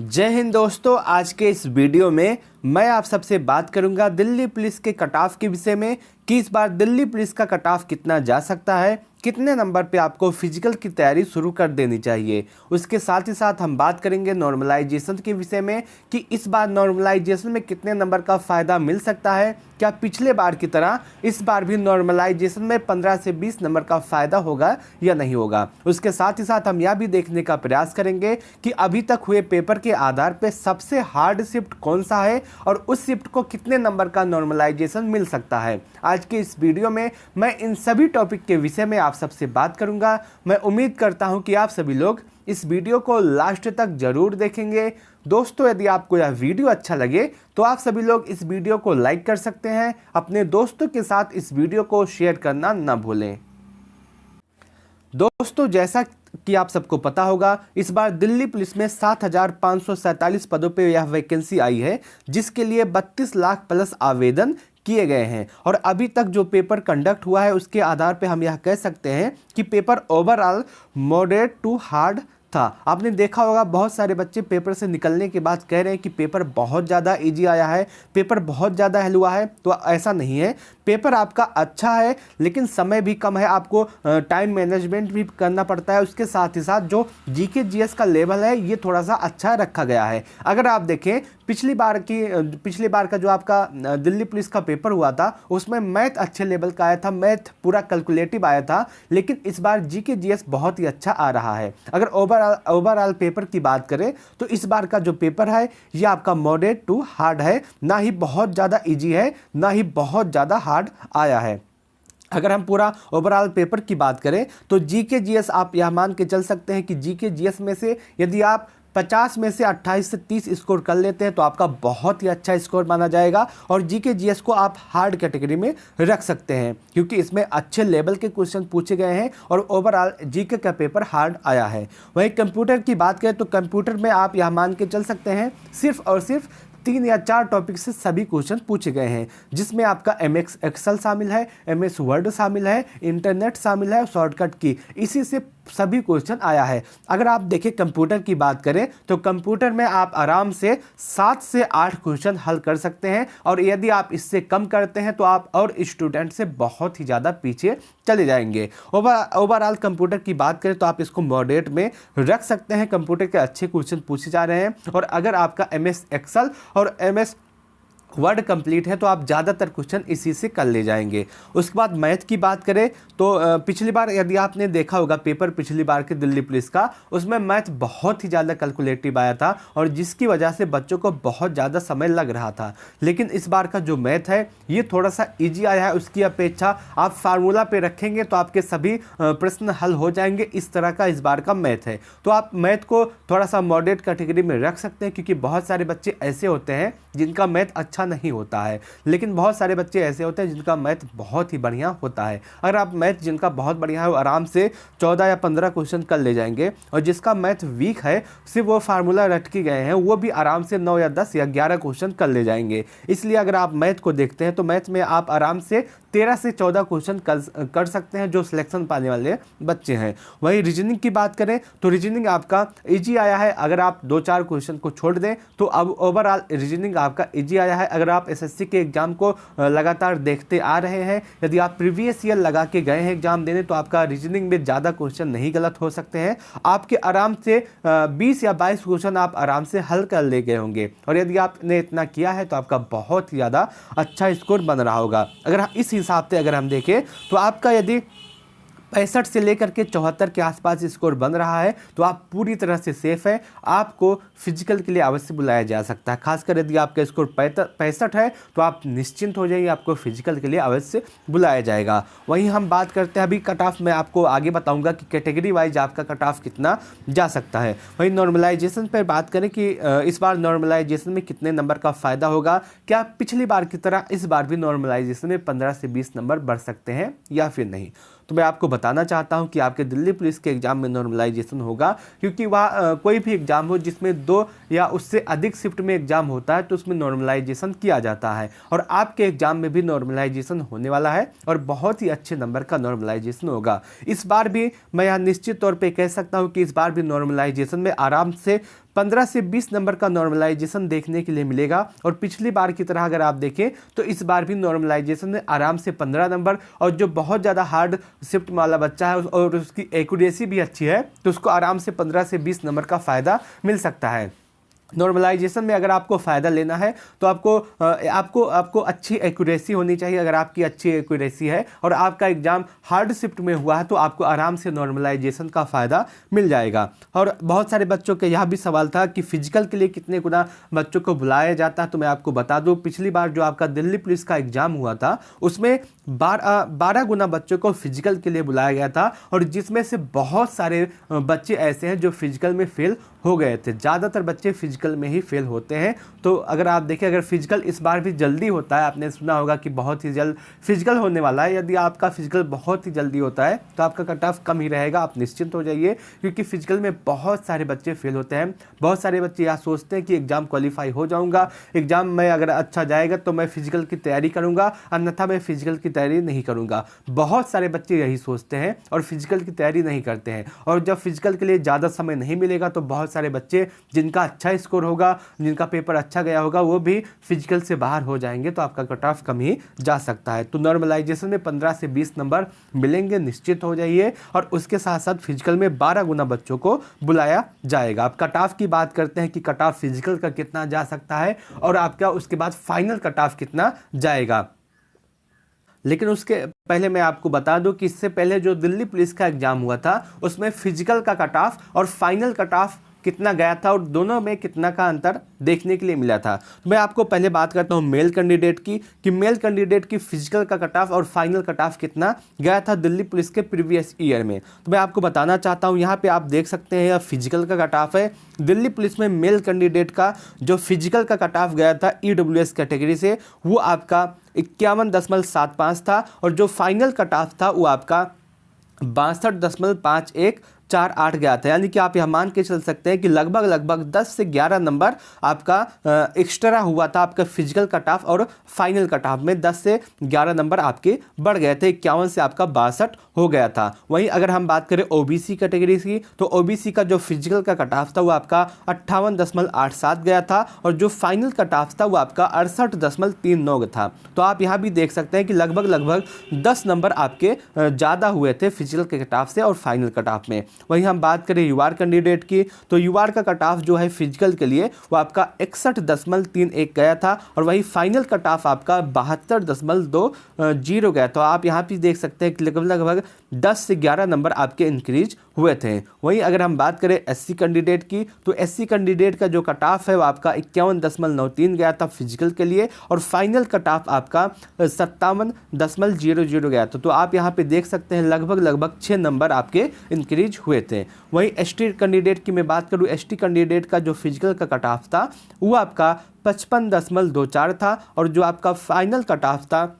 जय हिंद दोस्तों। आज के इस वीडियो में मैं आप सबसे बात करूंगा दिल्ली पुलिस के कट ऑफ के विषय में कि इस बार दिल्ली पुलिस का कट ऑफ कितना जा सकता है, कितने नंबर पे आपको फिजिकल की तैयारी शुरू कर देनी चाहिए। उसके साथ ही साथ हम बात करेंगे नॉर्मलाइजेशन के विषय में कि इस बार नॉर्मलाइजेशन में कितने नंबर का फ़ायदा मिल सकता है। क्या पिछले बार की तरह इस बार भी नॉर्मलाइजेशन में 15 से 20 नंबर का फ़ायदा होगा या नहीं होगा। उसके साथ ही साथ हम यह भी देखने का प्रयास करेंगे कि अभी तक हुए पेपर के आधार पर सबसे हार्ड शिफ्ट कौन सा है और उस शिफ्ट को कितने नंबर का नॉर्मलाइजेशन मिल सकता है। आज के इस वीडियो में मैं इन सभी टॉपिक के विषय में आप सबसे बात करूंगा। मैं उम्मीद करता हूं कि आप सभी लोग इस वीडियो को लास्ट तक जरूर देखेंगे। दोस्तों, यदि आपको यह वीडियो अच्छा लगे तो आप सभी लोग इस वीडियो को लाइक कर सकते हैं। अपने दोस्तों के साथ इस वीडियो को शेयर करना न भूलें। दोस्तों, जैसा कि आप सबको पता होगा, इस बार दिल्ली पुलिस में 7,547 पदों पे यह वैकेंसी आई है, जिसके लिए 32 लाख प्लस आवेदन किए गए हैं। और अभी तक जो पेपर कंडक्ट हुआ है उसके आधार पे हम यह कह सकते हैं कि paper overall moderate to hard था। आपने देखा होगा बहुत सारे बच्चे पेपर से निकलने के बाद कह रहे हैं कि पेपर बहुत ज़्यादा इजी आया है, पेपर बहुत ज़्यादा हल हुआ है। तो ऐसा नहीं है, पेपर आपका अच्छा है लेकिन समय भी कम है, आपको टाइम मैनेजमेंट भी करना पड़ता है। उसके साथ ही साथ जो जीके जीएस का लेवल है ये थोड़ा सा अच्छा रखा गया है। अगर आप देखें पिछली बार का जो आपका दिल्ली पुलिस का पेपर हुआ था उसमें मैथ अच्छे लेवल का आया था, मैथ पूरा कैलकुलेटिव आया था, लेकिन इस बार जीके जीएस बहुत ही अच्छा आ रहा है। अगर ओवरऑल पेपर की बात करें तो इस बार का जो पेपर है ये आपका मॉडरेट टू हार्ड है, ना ही बहुत ज़्यादा इजी है ना ही बहुत ज़्यादा हार्ड आया है। अगर हम पूरा ओवरऑल पेपर की बात करें तो जीके जीएस आप यह मान के चल सकते हैं कि जीके जीएस में से यदि आप 50 में से 28 से 30 स्कोर कर लेते हैं तो आपका बहुत ही अच्छा स्कोर माना जाएगा और जीके जीएस को आप हार्ड कैटेगरी में रख सकते हैं, क्योंकि इसमें अच्छे लेवल के क्वेश्चन पूछे गए हैं और ओवरऑल जीके का पेपर हार्ड आया है। वहीं कंप्यूटर की बात करें तो कंप्यूटर में आप यह मान के चल सकते हैं सिर्फ और सिर्फ 3 या 4 टॉपिक से सभी क्वेश्चन पूछे गए हैं, जिसमें आपका एमएस एक्सेल शामिल है, एमएस वर्ड शामिल है, इंटरनेट शामिल है, शॉर्टकट की, इसी से सभी क्वेश्चन आया है। अगर आप देखें कंप्यूटर की बात करें तो कंप्यूटर में आप आराम से 7 से 8 क्वेश्चन हल कर सकते हैं और यदि आप इससे कम करते हैं तो आप और स्टूडेंट से बहुत ही ज़्यादा पीछे चले जाएंगे। ओवरऑल कंप्यूटर की बात करें तो आप इसको मॉडरेट में रख सकते हैं, कंप्यूटर के अच्छे क्वेश्चन पूछे जा रहे हैं। और अगर आपका एमएस एक्सेल और एमएस वर्ड कंप्लीट है तो आप ज़्यादातर क्वेश्चन इसी से कर ले जाएंगे। उसके बाद मैथ की बात करें तो पिछली बार यदि आपने देखा होगा पेपर पिछली बार के दिल्ली पुलिस का, उसमें मैथ बहुत ही ज़्यादा कैलकुलेटिव आया था और जिसकी वजह से बच्चों को बहुत ज़्यादा समय लग रहा था। लेकिन इस बार का जो मैथ है ये थोड़ा सा ईजी आया है, उसकी अपेक्षा आप फार्मूला पे रखेंगे तो आपके सभी प्रश्न हल हो जाएंगे। इस तरह का इस बार का मैथ है, तो आप मैथ को थोड़ा सा मॉडरेट कैटेगरी में रख सकते हैं, क्योंकि बहुत सारे बच्चे ऐसे होते हैं जिनका मैथ अच्छा नहीं होता है, लेकिन बहुत सारे बच्चे ऐसे होते हैं जिनका मैथ बहुत ही बढ़िया होता है। अगर आप मैथ जिनका बहुत बढ़िया है वो आराम से 14 या 15 क्वेश्चन कर ले जाएंगे, और जिसका मैथ वीक है सिर्फ वो फार्मूला रट के गए हैं वो भी आराम से 9 या 10 या 11 क्वेश्चन कर ले जाएंगे। इसलिए अगर आप मैथ को देखते हैं तो मैथ में आप आराम से 13 से 14 क्वेश्चन कर सकते हैं जो सिलेक्शन पाने वाले बच्चे हैं। वहीं रीजनिंग की बात करें तो रीजनिंग आपका इजी आया है। अगर आप 2-4 क्वेश्चन को छोड़ दें तो अब ओवरऑल रीजनिंग आपका इजी आया है। अगर आप एसएससी के एग्जाम को लगातार देखते आ रहे हैं, यदि आप प्रीवियस ईयर लगा के गए हैं एग्जाम देने, तो आपका रीजनिंग में ज़्यादा क्वेश्चन नहीं गलत हो सकते हैं। आपके आराम से 20 या 22 क्वेश्चन आप आराम से हल कर ले गए होंगे, और यदि आपने इतना किया है तो आपका बहुत ही ज़्यादा अच्छा स्कोर बन रहा होगा। अगर इस हिसाब से अगर हम देखें तो आपका यदि 65 से लेकर के 74 के आसपास स्कोर बन रहा है तो आप पूरी तरह से सेफ है। आपको फिजिकल के लिए अवश्य बुलाया जा सकता है, खासकर यदि आपका स्कोर 65 है तो आप निश्चिंत हो जाइए, आपको फिजिकल के लिए अवश्य बुलाया जाएगा। वहीं हम बात करते हैं अभी कट ऑफ में, आपको आगे बताऊंगा कि कैटेगरी वाइज आपका कट ऑफ कितना जा सकता है। वहीं नॉर्मलाइजेशन पर बात करें कि इस बार नॉर्मलाइजेशन में कितने नंबर का फ़ायदा होगा, क्या पिछली बार की तरह इस बार भी नॉर्मलाइजेशन में 15 से 20 नंबर बढ़ सकते हैं या फिर नहीं। तो मैं आपको बताना चाहता हूं कि आपके दिल्ली पुलिस के एग्जाम में नॉर्मलाइजेशन होगा, क्योंकि वह कोई भी एग्जाम हो जिसमें 2 या उससे अधिक शिफ्ट में एग्जाम होता है तो उसमें नॉर्मलाइजेशन किया जाता है, और आपके एग्जाम में भी नॉर्मलाइजेशन होने वाला है और बहुत ही अच्छे नंबर का नॉर्मलाइजेशन होगा। इस बार भी मैं यहाँ निश्चित तौर पर कह सकता हूँ कि इस बार भी नॉर्मलाइजेशन में आराम से 15 से 20 नंबर का नॉर्मलाइजेशन देखने के लिए मिलेगा। और पिछली बार की तरह अगर आप देखें तो इस बार भी नॉर्मलाइजेशन में आराम से 15 नंबर, और जो बहुत ज़्यादा हार्ड शिफ्ट वाला बच्चा है और उसकी एक्यूरेसी भी अच्छी है तो उसको आराम से 15 से 20 नंबर का फ़ायदा मिल सकता है। नॉर्मलाइजेशन में अगर आपको फ़ायदा लेना है तो आपको अच्छी एक्यूरेसी होनी चाहिए। अगर आपकी अच्छी एक्यूरेसी है और आपका एग्ज़ाम हार्ड शिफ्ट में हुआ है तो आपको आराम से नॉर्मलाइजेशन का फ़ायदा मिल जाएगा। और बहुत सारे बच्चों के यह भी सवाल था कि फ़िजिकल के लिए कितने गुना बच्चों को बुलाया जाता है। तो मैं आपको बता दूं, पिछली बार जो आपका दिल्ली पुलिस का एग्ज़ाम हुआ था उसमें 12 गुना बच्चों को फिजिकल के लिए बुलाया गया था, और जिसमें से बहुत सारे बच्चे ऐसे हैं जो फिजिकल में फेल हो गए थे। ज़्यादातर बच्चे फिजिकल में ही फेल होते हैं। तो अगर आप देखें, अगर फिजिकल इस बार भी जल्दी होता है, आपने सुना होगा कि बहुत ही जल्द फिजिकल होने वाला है, यदि आपका फिजिकल बहुत ही जल्दी होता है तो आपका कट ऑफ कम ही रहेगा, आप निश्चिंत हो जाइए। क्योंकि फिजिकल में बहुत सारे बच्चे फेल होते हैं। बहुत सारे बच्चे यह सोचते हैं कि एग्ज़ाम क्वालिफाई हो जाऊँगा, एग्ज़ाम में अगर अच्छा जाएगा तो मैं फिजिकल की तैयारी करूँगा, अन्यथा मैं फिजिकल की तैयारी नहीं करूँगा। बहुत सारे बच्चे यही सोचते हैं और फिजिकल की तैयारी नहीं करते हैं। और जब फिजिकल के लिए ज़्यादा समय नहीं मिलेगा तो बहुत सारे बच्चे जिनका अच्छा स्कोर होगा, जिनका पेपर अच्छा गया होगा, वो भी फिजिकल से बाहर हो जाएंगे, तो आपका कट ऑफ कम ही जा सकता है। तो नॉर्मलाइजेशन में 15 से 20 नंबर मिलेंगे, निश्चित हो जाइए। और उसके साथ साथ फिजिकल में 12 गुना बच्चों को बुलाया जाएगा। अब कट ऑफ की बात करते हैं कि कट ऑफ फिजिकल का कितना जा सकता है और आपका उसके बाद फाइनल कट ऑफ कितना जाएगा। लेकिन उसके पहले मैं आपको बता दूं कि इससे पहले जो दिल्ली पुलिस का एग्जाम हुआ था उसमें फिजिकल का कट ऑफ और फाइनल कट ऑफ कितना गया था और दोनों में कितना का अंतर देखने के लिए मिला था। तो मैं आपको पहले बात करता हूं मेल कैंडिडेट की, कि मेल कैंडिडेट की फिजिकल का कट ऑफ और फाइनल कट ऑफ कितना गया था दिल्ली पुलिस के प्रीवियस ईयर में। तो मैं आपको बताना चाहता हूं, यहाँ पे आप देख सकते हैं यह फिजिकल का कट ऑफ है। दिल्ली पुलिस में मेल कैंडिडेट का जो फिजिकल का कट ऑफ गया था EWS कैटेगरी से, वो आपका 51.75 था, और जो फाइनल कट ऑफ था वो आपका 62.5148 गया था। यानी कि आप यह मान के चल सकते हैं कि लगभग 10 से 11 नंबर आपका एक्स्ट्रा हुआ था आपका फिजिकल कट ऑफ, और फाइनल कट ऑफ में 10 से 11 नंबर आपके बढ़ गए थे। 51 से आपका 62 हो गया था। वहीं अगर हम बात करें OBC कैटेगरी की, तो OBC का जो फिजिकल का कट ऑफ था वो आपका 58.87 गया था, और जो फाइनल कट ऑफ था वो आपका 68.39 था। तो आप यहाँ भी देख सकते हैं कि लगभग 10 नंबर आपके ज़्यादा हुए थे फिजिकल के कट ऑफ से और फाइनल कट ऑफ में। वहीं हम बात करें UR कैंडिडेट की, तो UR का कट ऑफ जो है फिजिकल के लिए वो आपका 61.31 गया था, और वहीं फाइनल कट ऑफ आपका 72.20 गया। तो आप यहाँ पे देख सकते हैं कि लगभग 10 से 11 नंबर आपके इंक्रीज हुए थे। वहीं अगर हम बात करें SC कैंडिडेट की, तो SC कैंडिडेट का जो कट ऑफ है वो आपका 51.93 गया था फिजिकल के लिए, और फाइनल कट ऑफ आपका 57.00 गया था। तो आप यहाँ पे देख सकते हैं लगभग 6 नंबर आपके इंक्रीज हुए थे। वहीं ST कैंडिडेट की मैं बात करूँ, ST कैंडिडेट का जो फिजिकल का कट ऑफ था वो आपका 55.24 था, और जो आपका फाइनल कट ऑफ था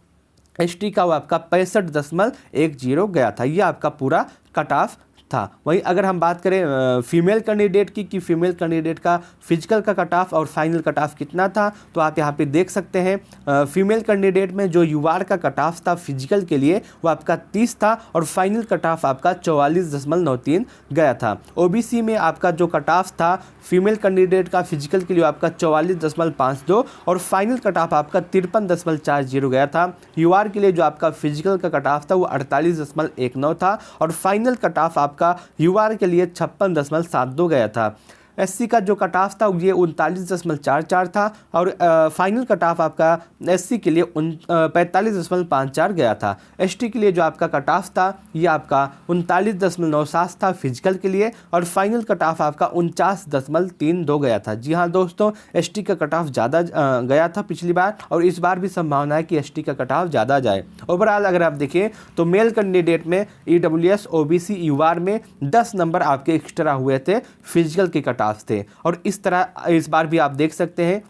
ST का वो आपका 65.10 गया था। ये आपका पूरा कट ऑफ था। वहीं अगर हम बात करें फीमेल कैंडिडेट की, कि फीमेल कैंडिडेट का फिजिकल का कट ऑफ और फाइनल कट ऑफ कितना था, तो आप यहाँ पे देख सकते हैं फीमेल कैंडिडेट में जो UR का कट ऑफ था फिजिकल के लिए वो आपका 30 था, और फाइनल कट ऑफ आपका 44.93 गया था। OBC में आपका जो कट ऑफ था फीमेल कैंडिडेट का फिजिकल के लिए आपका 44.52, और फाइनल कट ऑफ आपका 53.40 गया था। UR के लिए जो आपका फिजिकल का कट ऑफ था वो 48.19 था, और फाइनल कट ऑफ आपका UR के लिए 56.72 गया था। SC का जो कट ऑफ था ये 39.44 था, और फाइनल कट ऑफ आपका SC के लिए 45.54 गया था। ST के लिए जो आपका कट ऑफ था ये आपका 39.97 था फिजिकल के लिए, और फाइनल कट ऑफ आपका 49.32 गया था। जी हाँ दोस्तों, ST का कट ऑफ ज़्यादा गया था पिछली बार, और इस बार भी संभावना है कि ST का कट ऑफ ज़्यादा जाए। ओवरऑल अगर आप देखें तो मेल कैंडिडेट में EWS OBC UR में 10 नंबर आपके एक्स्ट्रा हुए थे फिजिकल के कट ऑफ थे। और इस तरह इस बार भी आप देख सकते हैं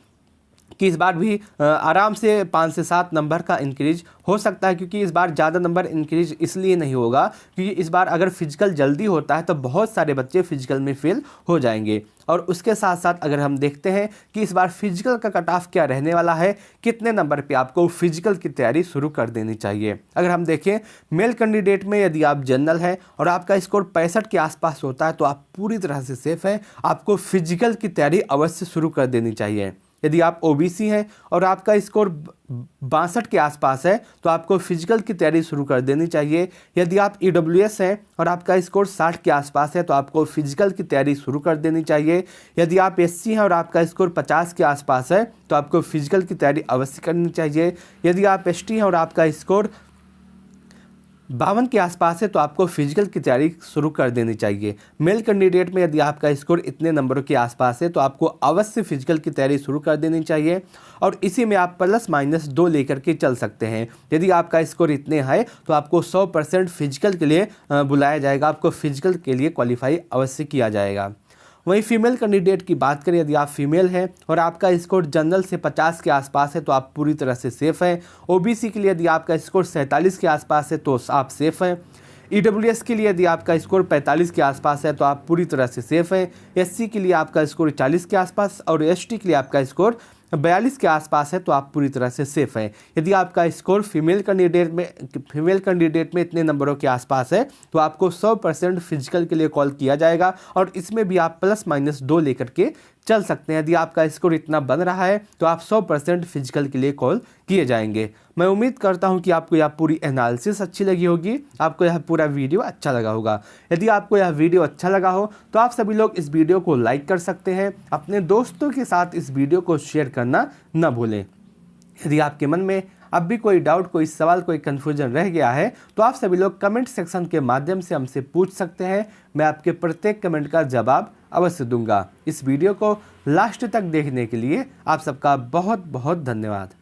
कि इस बार भी आराम से 5 से 7 नंबर का इंक्रीज हो सकता है, क्योंकि इस बार ज़्यादा नंबर इंक्रीज इसलिए नहीं होगा क्योंकि इस बार अगर फिजिकल जल्दी होता है तो बहुत सारे बच्चे फिजिकल में फेल हो जाएंगे। और उसके साथ साथ अगर हम देखते हैं कि इस बार फिजिकल का कट ऑफ क्या रहने वाला है, कितने नंबर पे आपको फिजिकल की तैयारी शुरू कर देनी चाहिए। अगर हम देखें मेल कैंडिडेट में यदि आप जनरल हैं और आपका स्कोर 65 के आसपास होता है तो आप पूरी तरह से सेफ हैं, आपको फिजिकल की तैयारी अवश्य शुरू कर देनी चाहिए। यदि आप ओबीसी हैं और आपका स्कोर 62 के आसपास है तो आपको फिजिकल की तैयारी शुरू कर देनी चाहिए। यदि आप ईडब्ल्यूएस हैं और आपका स्कोर 60 के आसपास है तो आपको फिजिकल की तैयारी शुरू कर देनी चाहिए। यदि आप एससी हैं और आपका स्कोर 50 के आसपास है तो आपको फिजिकल की तैयारी अवश्य करनी चाहिए। यदि आप एसटी हैं और आपका स्कोर 52 के आसपास है तो आपको फिजिकल की तैयारी शुरू कर देनी चाहिए। मेल कैंडिडेट में यदि आपका स्कोर इतने नंबरों के आसपास है तो आपको अवश्य फिजिकल की तैयारी शुरू कर देनी चाहिए और इसी में आप +-2 लेकर के चल सकते हैं। यदि आपका स्कोर इतने है तो आपको 100% फिजिकल के लिए बुलाया जाएगा, आपको फिजिकल के लिए क्वालिफाई अवश्य किया जाएगा। वहीं फीमेल कैंडिडेट की बात करें, यदि आप फीमेल हैं और आपका स्कोर जनरल से 50 के आसपास है तो आप पूरी तरह से सेफ़ हैं। ओबीसी के लिए यदि आपका स्कोर 47 के आसपास है तो आप सेफ़ हैं। ईडब्ल्यूएस के लिए यदि आपका स्कोर 45 के आसपास है तो आप पूरी तरह से सेफ़ हैं। एससी के लिए आपका स्कोर 40 के आसपास और एसटी के लिए आपका स्कोर 42 के आसपास है तो आप पूरी तरह से सेफ़ हैं। यदि आपका स्कोर फीमेल कैंडिडेट में इतने नंबरों के आसपास है तो आपको 100% फिजिकल के लिए कॉल किया जाएगा और इसमें भी आप +-2 लेकर के चल सकते हैं। यदि आपका स्कोर इतना बन रहा है तो आप 100% फिजिकल के लिए कॉल किए जाएंगे। मैं उम्मीद करता हूं कि आपको यह पूरी एनालिसिस अच्छी लगी होगी, आपको यह पूरा वीडियो अच्छा लगा होगा। यदि आपको यह वीडियो अच्छा लगा हो तो आप सभी लोग इस वीडियो को लाइक कर सकते हैं, अपने दोस्तों के साथ इस वीडियो को शेयर करना न भूलें। यदि आपके मन में अब भी कोई डाउट, कोई सवाल, कोई कन्फ्यूजन रह गया है तो आप सभी लोग कमेंट सेक्शन के माध्यम से हमसे पूछ सकते हैं, मैं आपके प्रत्येक कमेंट का जवाब अवश्य दूंगा। इस वीडियो को लास्ट तक देखने के लिए आप सबका बहुत बहुत धन्यवाद।